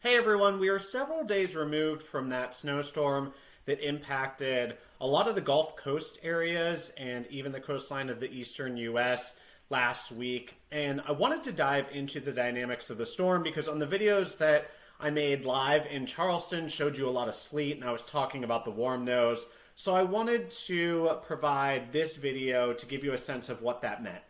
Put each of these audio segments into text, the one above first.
Hey everyone, we are several days removed from that snowstorm that impacted a lot of the Gulf Coast areas and even the coastline of the eastern US last week. And I wanted to dive into the dynamics of the storm because on the videos that I made live in Charleston showed you a lot of sleet and I was talking about the warm nose. So I wanted to provide this video to give you a sense of what that meant.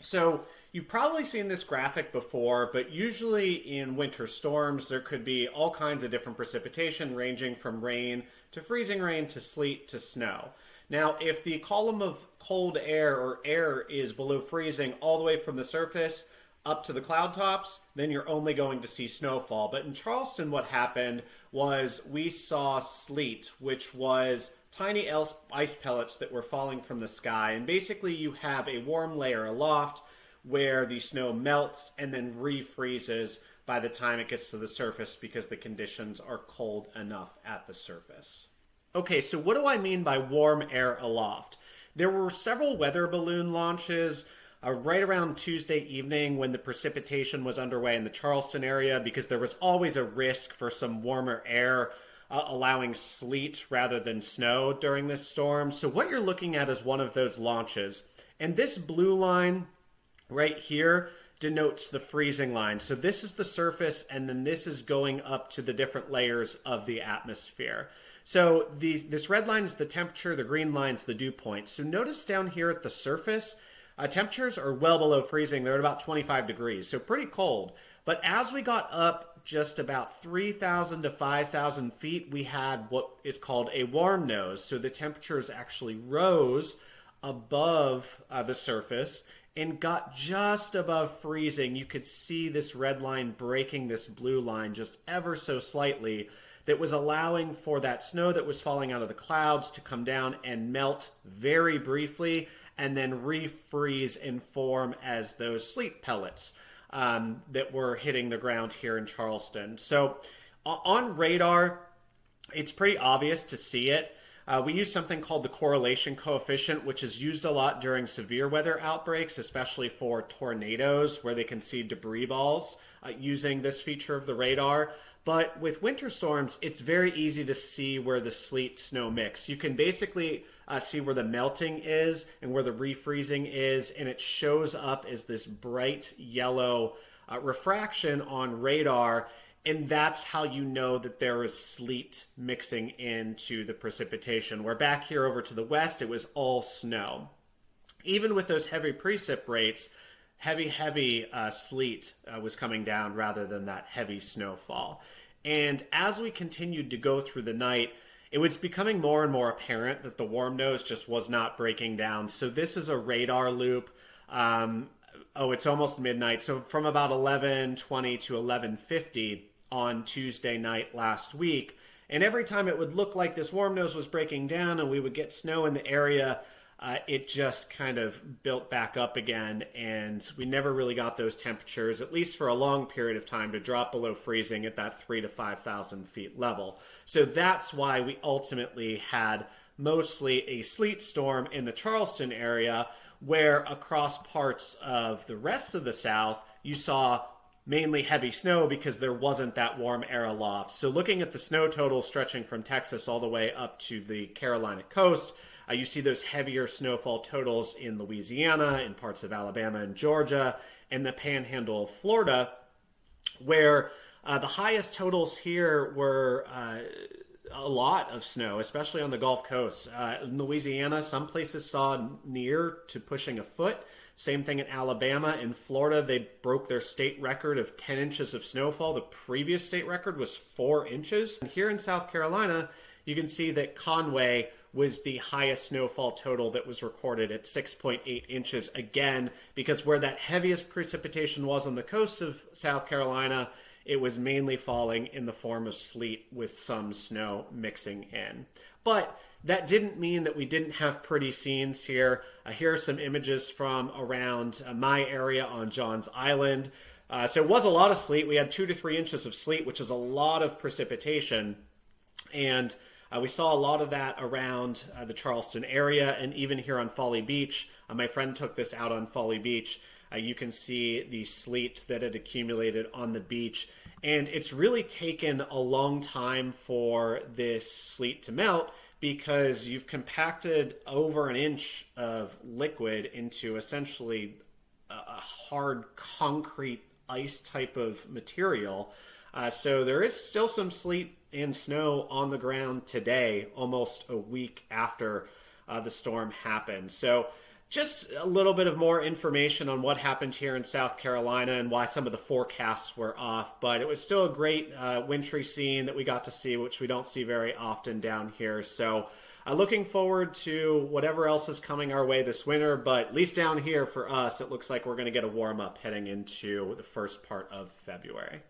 So you've probably seen this graphic before, but usually in winter storms, there could be all kinds of different precipitation ranging from rain to freezing rain to sleet to snow. Now, if the column of cold air or air is below freezing all the way from the surface up to the cloud tops, then you're only going to see snowfall. But in Charleston, what happened was we saw sleet, which was tiny ice pellets that were falling from the sky. And basically, you have a warm layer aloft where the snow melts and then refreezes by the time it gets to the surface because the conditions are cold enough at the surface. Okay, so what do I mean by warm air aloft? There were several weather balloon launches right around Tuesday evening when the precipitation was underway in the Charleston area because there was always a risk for some warmer air allowing sleet rather than snow during this storm. So what you're looking at is one of those launches. And this blue line right here denotes the freezing line. So this is the surface, and then this is going up to the different layers of the atmosphere. So this red line is the temperature, the green line is the dew point. So notice down here at the surface, temperatures are well below freezing. They're at about 25 degrees, so pretty cold. But as we got up just about 3,000 to 5,000 feet, we had what is called a warm nose. So the temperatures actually rose above the surface and got just above freezing. You could see this red line breaking this blue line just ever so slightly. That was allowing for that snow that was falling out of the clouds to come down and melt very briefly and then refreeze and form as those sleet pellets that were hitting the ground here in Charleston. So on radar, it's pretty obvious to see it. We use something called the correlation coefficient, which is used a lot during severe weather outbreaks, especially for tornadoes where they can see debris balls using this feature of the radar. But with winter storms, it's very easy to see where the sleet snow mix. You can basically see where the melting is and where the refreezing is, and it shows up as this bright yellow refraction on radar. And that's how you know that there is sleet mixing into the precipitation. Where back here over to the west, it was all snow. Even with those heavy precip rates, heavy sleet was coming down rather than that heavy snowfall. And as we continued to go through the night, it was becoming more and more apparent that the warm nose just was not breaking down. So this is a radar loop. It's almost midnight. So from about 11:20 to 11:50 on Tuesday night last week. And every time it would look like this warm nose was breaking down and we would get snow in the area, it just kind of built back up again. And we never really got those temperatures, at least for a long period of time, to drop below freezing at that 3,000 to 5,000 feet level. So that's why we ultimately had mostly a sleet storm in the Charleston area, where across parts of the rest of the South, you saw mainly heavy snow because there wasn't that warm air aloft. So looking at the snow totals stretching from Texas all the way up to the Carolina coast, you see those heavier snowfall totals in Louisiana, in parts of Alabama and Georgia, and the panhandle of Florida, where the highest totals here were a lot of snow, especially on the Gulf Coast. In Louisiana, some places saw near to pushing a foot. Same thing in Alabama. In Florida, they broke their state record of 10 inches of snowfall. The previous state record was 4 inches. And here in South Carolina, you can see that Conway was the highest snowfall total that was recorded at 6.8 inches. Again, because where that heaviest precipitation was on the coast of South Carolina, it was mainly falling in the form of sleet with some snow mixing in. But that didn't mean that we didn't have pretty scenes here. Here are some images from around my area on Johns Island. So it was a lot of sleet. We had 2 to 3 inches of sleet, which is a lot of precipitation. And we saw a lot of that around the Charleston area and even here on Folly Beach. My friend took this out on Folly Beach. You can see the sleet that had accumulated on the beach. And it's really taken a long time for this sleet to melt because you've compacted over an inch of liquid into essentially a hard concrete ice type of material. So there is still some sleet and snow on the ground today, almost a week after the storm happened. So just a little bit of more information on what happened here in South Carolina and why some of the forecasts were off. But it was still a great wintry scene that we got to see, which we don't see very often down here. So looking forward to whatever else is coming our way this winter. But at least down here for us, it looks like we're going to get a warm up heading into the first part of February.